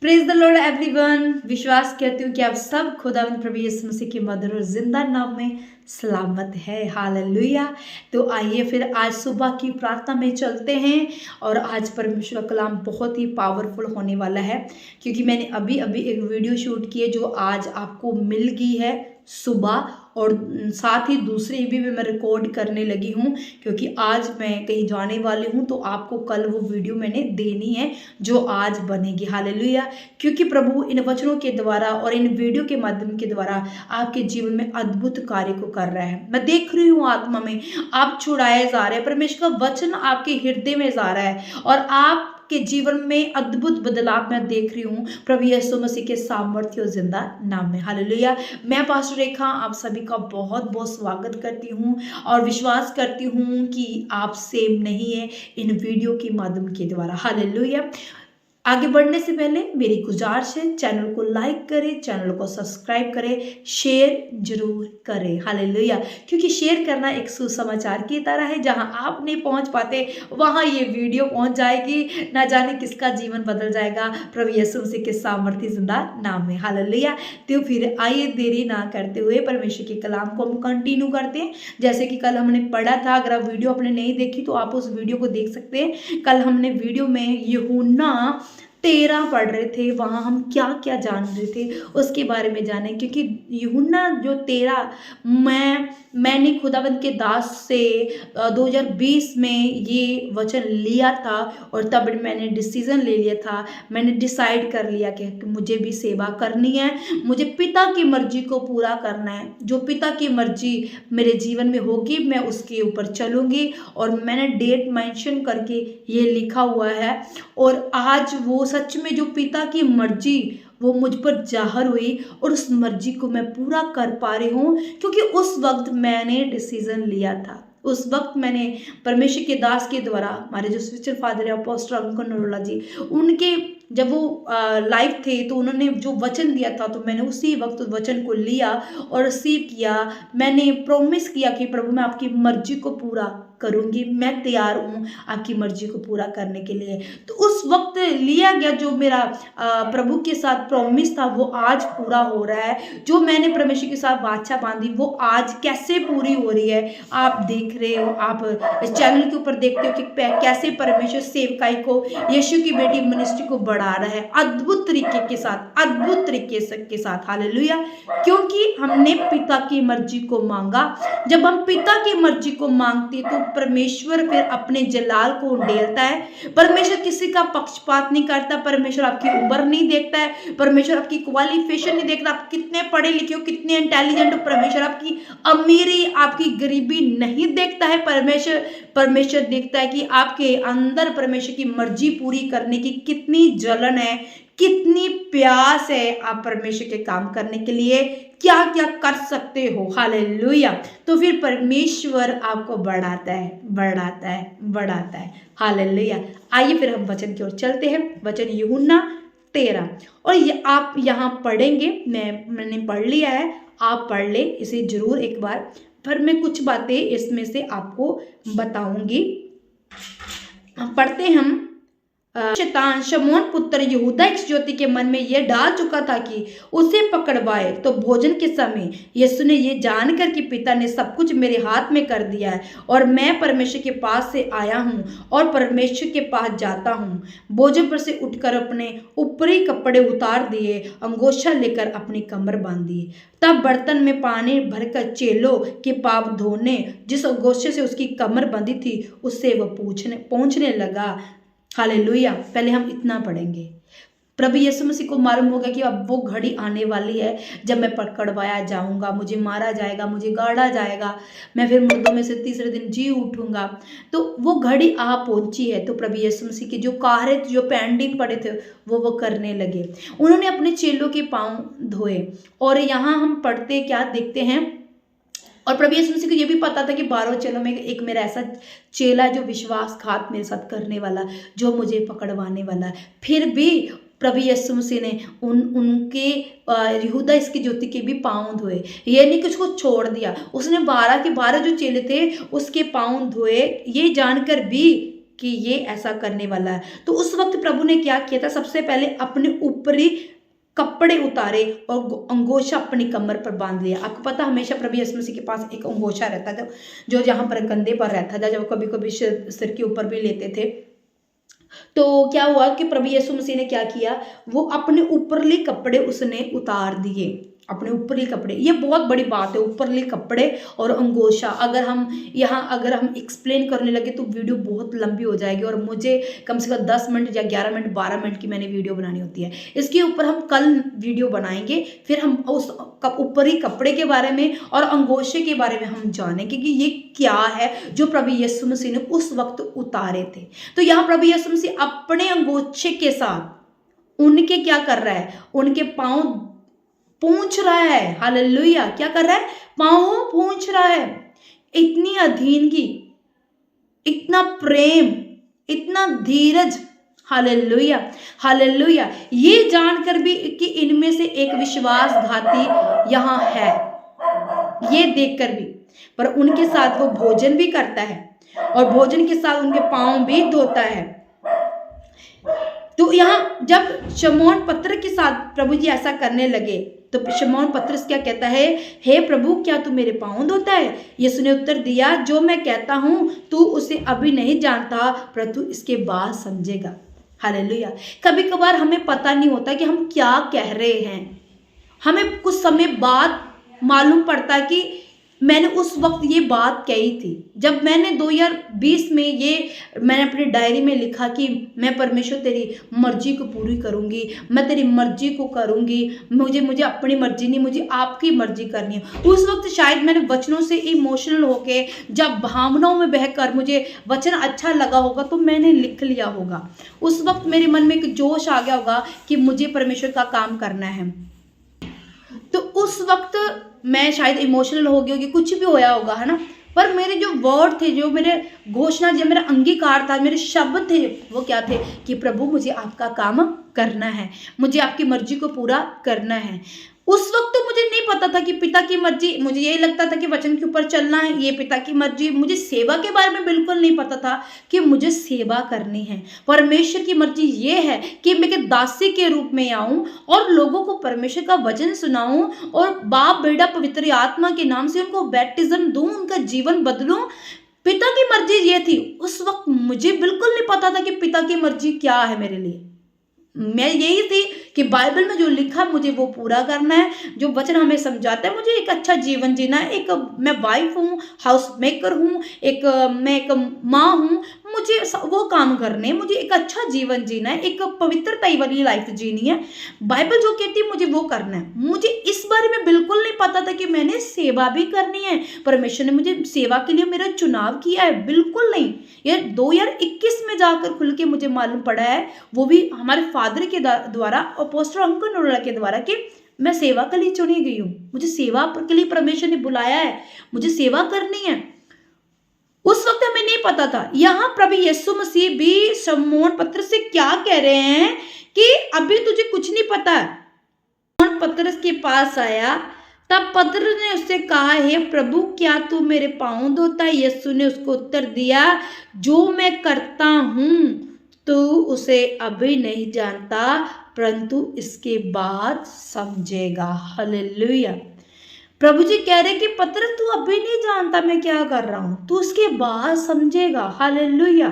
Praise the Lord everyone. विश्वास करती हूँ कि आप सब खुदावंद प्रभु यीशु मसीह के मधुर और जिंदा नाम में सलामत है। हालेलुया। तो आइए फिर आज सुबह की प्रार्थना में चलते हैं और आज परमेश्वर का कलाम बहुत ही पावरफुल होने वाला है, क्योंकि मैंने अभी अभी एक वीडियो शूट की है जो आज आपको मिल गई है सुबह, और साथ ही दूसरी भी मैं रिकॉर्ड करने लगी हूँ, क्योंकि आज मैं कहीं जाने वाली हूँ तो आपको कल वो वीडियो मैंने देनी है जो आज बनेगी। हालेलुया। क्योंकि प्रभु इन वचनों के द्वारा और इन वीडियो के माध्यम के द्वारा आपके जीवन में अद्भुत कार्य को कर रहा है। मैं देख रही हूँ आत्मा में आप छुड़ाए जा रहे हैं, परमेश्वर का वचन आपके हृदय में जा रहा है और आप के जीवन में अद्भुत बदलाव मैं देख रही हूँ प्रभु यीशु मसीह के सामर्थ्य और जिंदा नाम में। हालेलुया। मैं पास्टर रेखा आप सभी का बहुत बहुत स्वागत करती हूँ और विश्वास करती हूँ कि आप सेम नहीं है इन वीडियो के माध्यम के द्वारा। हालेलुया। आगे बढ़ने से पहले मेरी गुजारिश है, चैनल को लाइक करें, चैनल को सब्सक्राइब करें, शेयर जरूर करें। हालेलुया। क्योंकि शेयर करना एक सुसमाचार की तरह है, जहां आप नहीं पहुंच पाते वहां ये वीडियो पहुंच जाएगी। ना जाने किसका जीवन बदल जाएगा प्रभु यीशु मसीह के सामर्थ्य जिंदा नाम में। हालेलुया। तो फिर आइए देरी ना करते हुए परमेश्वर के कलाम को हम कंटिन्यू करते हैं। जैसे कि कल हमने पढ़ा था, अगर आप वीडियो आपने नहीं देखी तो आप उस वीडियो को देख सकते हैं। कल हमने वीडियो में यूहन्ना 13 पढ़ रहे थे, वहाँ हम क्या क्या जान रहे थे उसके बारे में जाने, क्योंकि यूहन्ना जो 13 मैंने खुदावंद के दास से 2020 में ये वचन लिया था और तब मैंने डिसीजन ले लिया था, मैंने डिसाइड कर लिया कि मुझे भी सेवा करनी है, मुझे पिता की मर्जी को पूरा करना है। जो पिता की मर्जी मेरे जीवन में होगी मैं उसके ऊपर चलूँगी, और मैंने डेट मेंशन करके ये लिखा हुआ है। और आज वो सच में जो पिता की मर्जी वो मुझ पर जाहिर हुई और उस मर्जी को मैं पूरा कर पा रही हूँ, क्योंकि उस वक्त मैंने डिसीजन लिया था। उस वक्त मैंने परमेश्वर के दास के द्वारा, हमारे जो स्पिरिचुअल फादर है अपोस्टल अंकल नरोला जी, उनके जब वो लाइव थे तो उन्होंने जो वचन दिया था तो मैंने उसी वक्त उस वचन को लिया और रिसीव किया। मैंने प्रॉमिस किया कि प्रभु मैं आपकी मर्जी को पूरा करूंगी, मैं तैयार हूँ आपकी मर्जी को पूरा करने के लिए। तो उस वक्त लिया गया जो मेरा प्रभु के साथ प्रॉमिस था वो आज पूरा हो रहा है। जो मैंने परमेश्वर के साथ वाचा बांधी वो आज कैसे पूरी हो रही है आप देख रहे हो। आप इस चैनल के ऊपर देखते हो कि कैसे परमेश्वर सेवकाई को, यीशु की बेटी मिनिस्ट्री को बढ़ा रहा है अद्भुत तरीके के साथ, अद्भुत तरीके के साथ। हालेलुया। क्योंकि हमने पिता की मर्जी को मांगा। जब हम पिता की मर्जी को मांगते तो परमेश्वर फिर अपने जलाल को उंडेलता है। परमेश्वर किसी का पक्षपात नहीं करता, परमेश्वर आपकी उम्र नहीं देखता है, परमेश्वर आपकी क्वालिफिकेशन नहीं देखता, आप कितने पढ़े लिखे हो, कितने इंटेलिजेंट हो, परमेश्वर आपकी अमीरी आपकी गरीबी नहीं देखता है। परमेश्वर देखता है कि आपके अंदर परमेश्वर की मर्जी पूरी करने की कितनी जलन है, कितनी प्यास है, आप परमेश्वर के काम करने के लिए क्या क्या कर सकते हो। हालेलुया। तो फिर परमेश्वर आपको बढ़ाता है, बढ़ाता है, बढ़ाता है। हालेलुया। आइए फिर हम वचन की ओर चलते हैं। वचन यूहन्ना 13, और ये आप यहाँ पढ़ेंगे, मैंने पढ़ लिया है, आप पढ़ ले इसे जरूर एक बार, पर मैं कुछ बातें इसमें से आपको बताऊंगी। पढ़ते हम। शैतान शमौन पुत्र यहूदा इस्करियोती के मन में यह डाल चुका था कि उसे पकड़वाए। तो भोजन के समय यीशु ने यह जानकर कि पिता ने सब कुछ मेरे हाथ में कर दिया है और मैं परमेश्वर के पास से आया हूँ और परमेश्वर के पास जाता हूँ, भोजन पर से उठकर अपने ऊपरी कपड़े उतार दिए, अंगोछा लेकर अपनी कमर बांधी। तब बर्तन में पानी भरकर चेलों के पाप धोने जिस अंगोछे से उसकी कमर बंधी थी उससे वह पहुँचने लगा। हालेलुया। पहले हम इतना पढ़ेंगे। प्रभु यीशु मसीह को मालूम होगा कि अब वो घड़ी आने वाली है जब मैं पकड़वाया जाऊंगा, मुझे मारा जाएगा, मुझे गाड़ा जाएगा, मैं फिर मुर्दों में से तीसरे दिन जी उठूंगा। तो वो घड़ी आ पहुंची है। तो प्रभु यीशु मसीह के जो कार्य जो पेंडिंग पड़े थे वो करने लगे। उन्होंने अपने चेलों के पांव धोए। और यहाँ हम पढ़ते क्या देखते हैं, और प्रभु यीशु मसीह को ये भी पता था कि 12 चेलों में एक मेरा ऐसा चेला जो विश्वासघात मेरे साथ करने वाला, जो मुझे पकड़वाने वाला है। फिर भी प्रभु यीशु मसीह ने उनके यहूदा इस्करियोती के भी पाँव धोए। ये नहीं कि उसको छोड़ दिया, उसने 12 के 12 जो चेले थे उसके पाँव धोए, ये जानकर भी कि ये ऐसा करने वाला है। तो उस वक्त प्रभु ने क्या किया था, सबसे पहले अपने ऊपरी कपड़े उतारे और अंगोछा अपनी कमर पर बांध लिया। आपको पता हमेशा प्रभु यीशु मसीह के पास एक अंगोछा रहता था जो जहां पर कंधे पर रहता था, जब कभी कभी सिर के ऊपर भी लेते थे। तो क्या हुआ कि प्रभु यीशु मसीह ने क्या किया, वो अपने ऊपरले कपड़े उसने उतार दिए, अपने ऊपरले कपड़े। ये बहुत बड़ी बात है, ऊपरले कपड़े और अंगोछा। अगर हम एक्सप्लेन करने लगे तो वीडियो बहुत लंबी हो जाएगी और मुझे कम से कम 10 मिनट या 11 मिनट 12 मिनट की मैंने वीडियो बनानी होती है। इसके ऊपर हम कल वीडियो बनाएंगे, फिर हम उस ऊपरी कपड़े के बारे में और अंगोछे के बारे में हम जानेंगे कि ये क्या है जो प्रभु यीशु मसीह ने उस वक्त उतारे थे। तो यहाँ प्रभु यीशु मसीह अपने अंगोछे के साथ उनके क्या कर रहा है, उनके पांव पूंछ रहा है। हालेलुया, क्या कर रहा है, पांव पूंछ रहा है। इतनी अधीनगी, इतना प्रेम, इतना धीरज। Hallelujah, hallelujah. ये जानकर भी कि इनमें से एक विश्वासघाती यहाँ है, ये देखकर भी, पर उनके साथ वो भोजन भी करता है और भोजन के साथ उनके पांव भी धोता है। तो यहाँ जब शमौन पत्र के साथ प्रभु जी ऐसा करने लगे तो शमौन पत्रस क्या कहता है, हे प्रभु क्या तू मेरे पांव धोता है? यीशु ने उत्तर दिया, जो मैं कहता हूं तू उसे अभी नहीं जानता, परंतु इसके बाद समझेगा। हालेलुया। कभी कभार हमें पता नहीं होता कि हम क्या कह रहे हैं, हमें कुछ समय बाद मालूम पड़ता है कि मैंने उस वक्त ये बात कही थी। जब मैंने 2020 में मैंने अपनी डायरी में लिखा कि मैं परमेश्वर तेरी मर्जी को पूरी करूंगी, मैं तेरी मर्जी को करूंगी, मुझे अपनी मर्जी नहीं, मुझे आपकी मर्जी करनी है। उस वक्त शायद मैंने वचनों से इमोशनल होके, जब भावनाओं में बहकर मुझे वचन अच्छा लगा होगा तो मैंने लिख लिया होगा। उस वक्त मेरे मन में एक जोश आ गया होगा कि मुझे परमेश्वर का काम करना है। तो उस वक्त मैं शायद इमोशनल हो गई होगी, कुछ भी होया होगा, है ना। पर मेरे जो वर्ड थे, जो मेरे घोषणा, जो मेरा अंगीकार था, मेरे शब्द थे, वो क्या थे कि प्रभु मुझे आपका काम करना है, मुझे आपकी मर्जी को पूरा करना है। उस वक्त तो मुझे नहीं पता था कि पिता की मर्जी, मुझे यही लगता था कि वचन के ऊपर चलना है, ये पिता की मर्जी। मुझे सेवा के बारे में बिल्कुल नहीं पता था कि मुझे सेवा करनी है। परमेश्वर की मर्जी ये है कि मैं एक दासी के रूप में आऊं और लोगों को परमेश्वर का वचन सुनाऊं और बाप बेटा पवित्र आत्मा के नाम से उनको बैप्टिज्म दूं, उनका जीवन बदलूं। पिता की मर्जी ये थी। उस वक्त मुझे बिल्कुल नहीं पता था कि पिता की मर्जी क्या है मेरे लिए। मैं यही थी कि बाइबल में जो लिखा मुझे वो पूरा करना है, जो वचन हमें समझाता है मुझे एक अच्छा जीवन जीना है। मैं वाइफ हूँ, हाउस मेकर हूँ, मैं एक माँ हूँ, मुझे वो काम करने हैं, मुझे एक अच्छा जीवन जीना है, एक पवित्रता वाली लाइफ जीनी है। बाइबल जो कहती है मुझे वो करना है। मुझे इस बारे में बिल्कुल नहीं पता था कि मैंने सेवा भी करनी है, परमेश्वर ने मुझे सेवा के लिए मेरा चुनाव किया है, बिल्कुल नहीं। ये 2021 में जाकर खुल के मुझे मालूम पड़ा है, वो भी हमारे फादर के द्वारा, अपोस्टल अंकल नोरा के द्वारा, कि मैं सेवा के लिए चुनी गई हूँ, मुझे सेवा के लिए परमेश्वर ने बुलाया है, मुझे सेवा करनी है। उस वक्त हमें नहीं पता था। यहाँ प्रभु यीशु मसीह भी शमौन पत्रस से क्या कह रहे हैं कि अभी तुझे कुछ नहीं पता है। शमौन पत्रस के पास आया, तब पत्रस ने उससे कहा, हे प्रभु क्या तू मेरे पांव धोता है? यीशु ने उसको उत्तर दिया, जो मैं करता हूं तू उसे अभी नहीं जानता, परंतु इसके बाद समझेगा। हालेलुया। प्रभु जी कह रहे कि पत्रस तू अभी नहीं जानता मैं क्या कर रहा हूं, तू उसके बाद समझेगा। हालेलुया।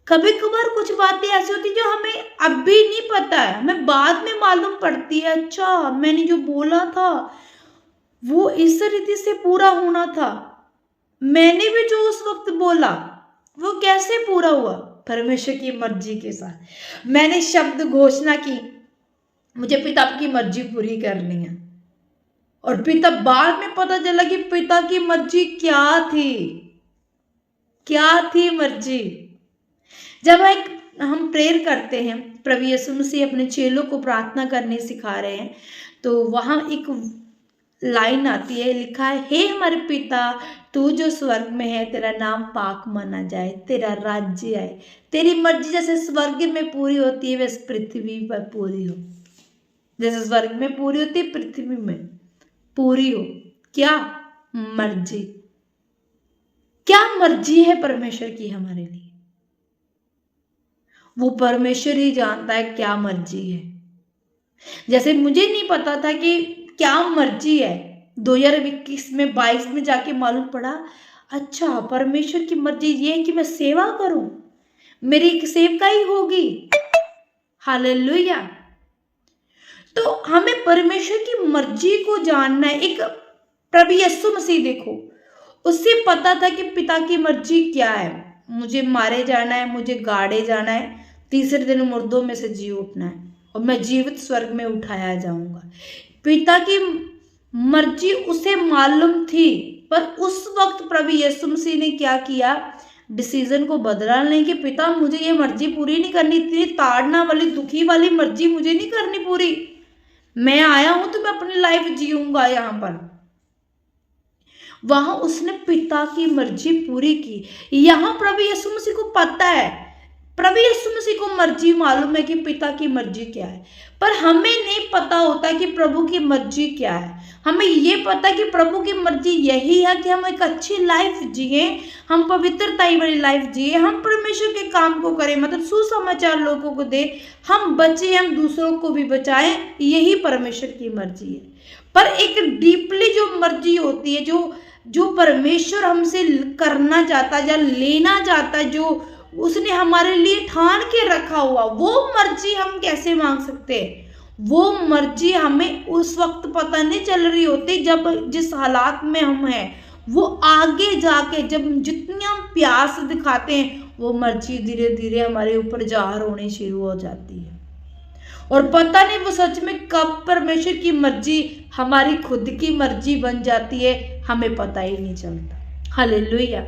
कभी कभार कुछ बातें ऐसी होती जो हमें अभी नहीं पता है, हमें बाद में मालूम पड़ती है, अच्छा मैंने जो बोला था वो इस रीति से पूरा होना था, मैंने भी जो उस वक्त बोला वो कैसे पूरा हुआ, परमेश्वर की मर्जी के साथ। मैंने शब्द घोषणा की, मुझे पिता की मर्जी पूरी करनी है, और पिता बाद में पता चला कि पिता की मर्जी क्या थी, क्या थी मर्जी। जब हम प्रेयर करते हैं, प्रभु यीशु मसीह अपने चेलों को प्रार्थना करने सिखा रहे हैं, तो वहां एक लाइन आती है, लिखा है, हे हमारे पिता तू जो स्वर्ग में है, तेरा नाम पाक माना जाए, तेरा राज्य आए, तेरी मर्जी जैसे स्वर्ग में पूरी होती है वैसे पृथ्वी पर पूरी हो। जैसे स्वर्ग में पूरी होती है पृथ्वी में पूरी हो। क्या मर्जी? क्या मर्जी है परमेश्वर की हमारे लिए, वो परमेश्वर ही जानता है क्या मर्जी है। जैसे मुझे नहीं पता था कि क्या मर्जी है, 2021 में 22 में जाके मालूम पड़ा, अच्छा परमेश्वर की मर्जी ये है कि मैं सेवा करूं, मेरी एक सेवकाई होगी। हालेलुया। तो हमें परमेश्वर की मर्जी को जानना है। एक प्रभु यीशु मसीह देखो, उससे पता था कि पिता की मर्जी क्या है, मुझे मारे जाना है, मुझे गाड़े जाना है, तीसरे दिन मुर्दों में से जी उठना है और मैं जीवित स्वर्ग में उठाया जाऊंगा। पिता की मर्जी उसे मालूम थी, पर उस वक्त प्रभु यीशु मसीह ने क्या किया, डिसीजन को बदला नहीं कि पिता मुझे ये मर्जी पूरी नहीं करनी, इतनी ताड़ना वाली दुखी वाली मर्जी मुझे नहीं करनी पूरी, मैं आया हूं तो मैं अपनी लाइफ जीऊंगा यहाँ पर। वहां उसने पिता की मर्जी पूरी की। यहां प्रभु यीशु मसीह को पता है, प्रभु यीशु मसीह को मर्जी मालूम है कि पिता की मर्जी क्या है, पर हमें नहीं पता होता कि प्रभु की मर्जी क्या है। हमें ये पता कि प्रभु की मर्जी यही है कि हम एक अच्छी लाइफ जिए, हम पवित्रता वाली लाइफ जिए, हम परमेश्वर के काम को करें, मतलब सुसमाचार लोगों को दे, हम बचे, हम दूसरों को भी बचाएं, यही परमेश्वर की मर्जी है। पर एक डीपली जो मर्जी होती है, जो जो परमेश्वर हमसे करना चाहता है या लेना चाहता है, जो उसने हमारे लिए ठान के रखा हुआ, वो मर्जी हम कैसे मांग सकते हैं। वो मर्जी हमें उस वक्त पता नहीं चल रही होती जब जिस हालात में हम हैं, वो आगे जाके जब जितनी हम प्यास दिखाते हैं, वो मर्जी धीरे धीरे हमारे ऊपर जाहिर होनी शुरू हो जाती है। और पता नहीं वो सच में कब परमेश्वर की मर्जी हमारी खुद की मर्जी बन जाती है, हमें पता ही नहीं चलता। हालेलुया।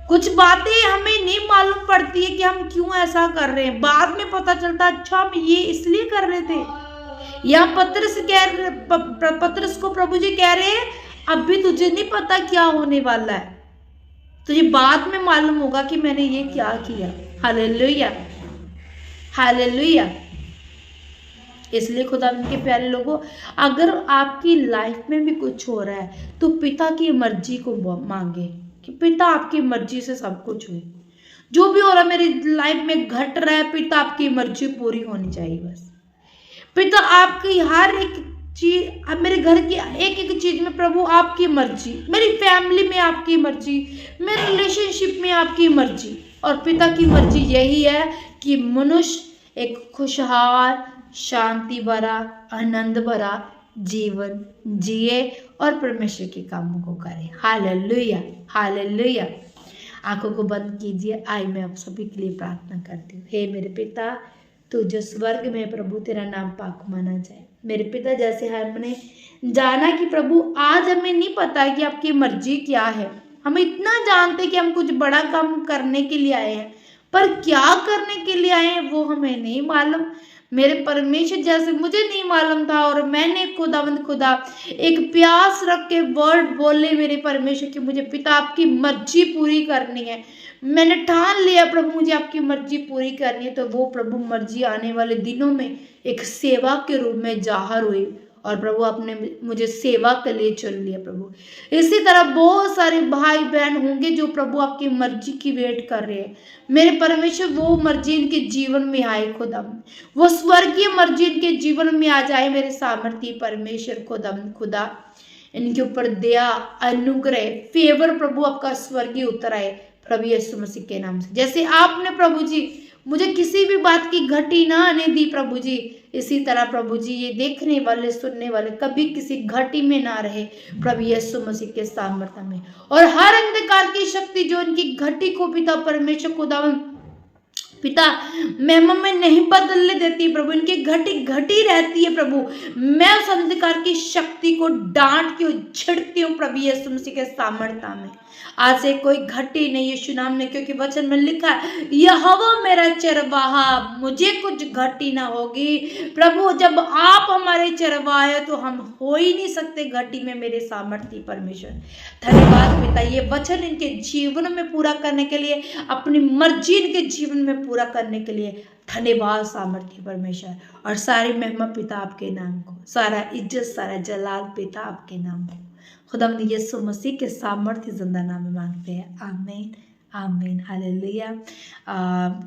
कुछ बातें हमें नहीं मालूम पड़ती है कि हम क्यों ऐसा कर रहे हैं, बाद में पता चलता अच्छा हम ये इसलिए कर रहे थे। या पतरस को प्रभु जी कह रहे हैं अभी तुझे नहीं पता क्या होने वाला है, तुझे बाद में मालूम होगा कि मैंने ये क्या किया। Hallelujah, hallelujah. इसलिए खुदा के प्यारे लोगों, अगर आपकी लाइफ में भी कुछ हो रहा है तो पिता की मर्जी को मांगे कि पिता आपकी मर्जी से सब कुछ हुए, जो भी हो रहा है मेरी लाइफ में घट रहा है, पिता आपकी मर्जी पूरी होनी चाहिए बस। पिता आपकी हर एक चीज, मेरे घर की एक एक चीज में प्रभु आपकी मर्जी, मेरी फैमिली में आपकी मर्जी, मेरे रिलेशनशिप में आपकी मर्जी। और पिता की मर्जी यही है कि मनुष्य एक खुशहाल, शांति भरा, आनंद भरा जीवन जिए और परमेश्वर के कामों को करे। Hallelujah, hallelujah. आंखों को बंद कीजिए, आई मैं आप सभी के लिए प्रार्थना करती हूँ। हे मेरे पिता, तू जो स्वर्ग में प्रभु, तेरा नाम पाक माना जाए। मेरे पिता, जैसे हमने जाना कि प्रभु आज हमें नहीं पता कि आपकी मर्जी क्या है, हम इतना जानते कि हम कुछ बड़ा काम करने के लिए आए हैं, पर क्या करने के लिए आए हैं वो हमें नहीं मालूम। मेरे परमेश्वर, जैसे मुझे नहीं मालूम था और मैंने खुदा एक प्यास रख के वर्ड बोले मेरे परमेश्वर की मुझे पिता आपकी मर्जी पूरी करनी है, मैंने ठान लिया प्रभु मुझे आपकी मर्जी पूरी करनी है, तो वो प्रभु मर्जी आने वाले दिनों में एक सेवा के रूप में जाहिर हुई और प्रभु आपने मुझे सेवा के लिए चुन लिया। प्रभु इसी तरह बहुत सारे भाई बहन होंगे जो प्रभु आपकी मर्जी की वेट कर रहे हैं। मेरे परमेश्वर, वो मर्जी इनके जीवन में आए खुदा, वो स्वर्गीय मर्जी इनके जीवन में आ जाए। मेरे सामर्थ्य परमेश्वर खुदा इनके ऊपर दया, अनुग्रह, फेवर प्रभु आपका स्वर्गीय उतर आए प्रभु यीशु मसीह के नाम से। जैसे आपने प्रभु जी मुझे किसी भी बात की घटी ना आने दी प्रभु जी, इसी तरह प्रभु जी ये देखने वाले सुनने वाले कभी किसी घटी में ना रहे प्रभु यीशु मसीह के सामर्थ्य में। और हर अंधकार की शक्ति जो इनकी घटी को पिता परमेश्वर खुदावन पिता महिमा में नहीं बदलने देती प्रभु, इनकी घटी घटी रहती है प्रभु। मैं उस अंधकार की शक्ति को डांट के छिड़कती हूँ प्रभु यीशु मसीह के सामर्थ्य में। आज से कोई घटी नहीं यीशु नाम में, क्योंकि वचन में लिखा है यहोवा मेरा चरवाहा, मुझे कुछ घटी ना होगी। प्रभु जब आप हमारे चरवाहे तो हम हो ही नहीं सकते घटी में। मेरे सामर्थ्य परमेश्वर धन्यवाद पिता, ये वचन इनके जीवन में पूरा करने के लिए, अपनी मर्जी इनके जीवन में पूरा करने के लिए धन्यवाद सामर्थ्य परमेश्वर। और सारी महिमा पिता आपके नाम को, सारा इज्जत सारा जलाल पिता आपके नाम को खुदावंद यीशु मसीह के सामर्थ्य जिंदा नाम में मांगते हैं, आमीन आमीन हालेलुया।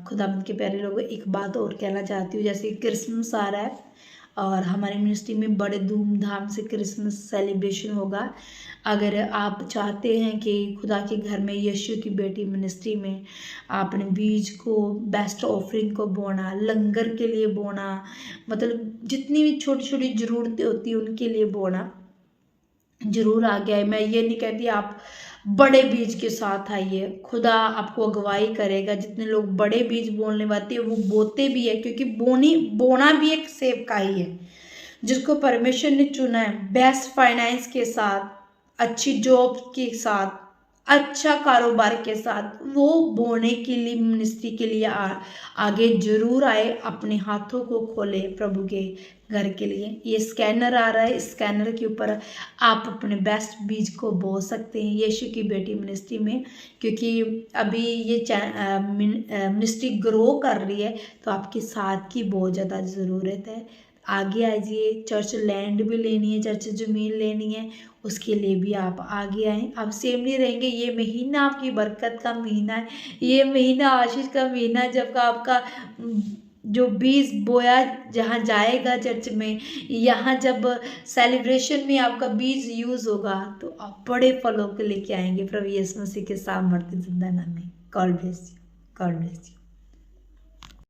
खुदावंद के प्यारे लोगों, एक बात और कहना चाहती हूँ, जैसे क्रिसमस आ रहा है और हमारी मिनिस्ट्री में बड़े धूमधाम से क्रिसमस सेलिब्रेशन होगा। अगर आप चाहते हैं कि खुदा के घर में यीशु की बेटी मिनिस्ट्री में अपने बीज को, बेस्ट ऑफरिंग को बोना, लंगर के लिए बोना, मतलब जितनी भी छोटी छोटी ज़रूरतें होती हैं उनके लिए बोना, जरूर आगे आए। मैं ये नहीं कहती आप बड़े बीज के साथ आइए, खुदा आपको अगुवाई करेगा। जितने लोग बड़े बीज बोलने वाले हैं वो बोते भी है, क्योंकि बोना भी एक सेवकाई है जिसको परमेश्वर ने चुना है। बेस्ट फाइनेंस के साथ, अच्छी जॉब के साथ, अच्छा कारोबार के साथ वो बोने के लिए, मिनिस्ट्री के लिए आगे जरूर आए, अपने हाथों को खोले प्रभु के घर के लिए। ये स्कैनर आ रहा है, स्कैनर के ऊपर आप अपने बेस्ट बीज को बो सकते हैं यीशु की बेटी मिनिस्ट्री में, क्योंकि अभी ये मिनिस्ट्री ग्रो कर रही है, तो आपके साथ की बहुत ज़्यादा ज़रूरत है। आगे आइए, चर्च लैंड भी लेनी है, चर्च ज़मीन लेनी है, उसके लिए भी आप आगे आएँ। आप सेम नहीं रहेंगे। ये महीना आपकी बरकत का महीना है, ये महीना आशीष का महीना है, जब आपका जो बीज बोया जहाँ जाएगा चर्च में, यहाँ जब सेलिब्रेशन में आपका बीज यूज़ होगा तो आप बड़े फलों को लेके आएंगे प्रभु यीशु मसीह के सामर्थ्य जिंदा नाम में। God bless you, God bless you.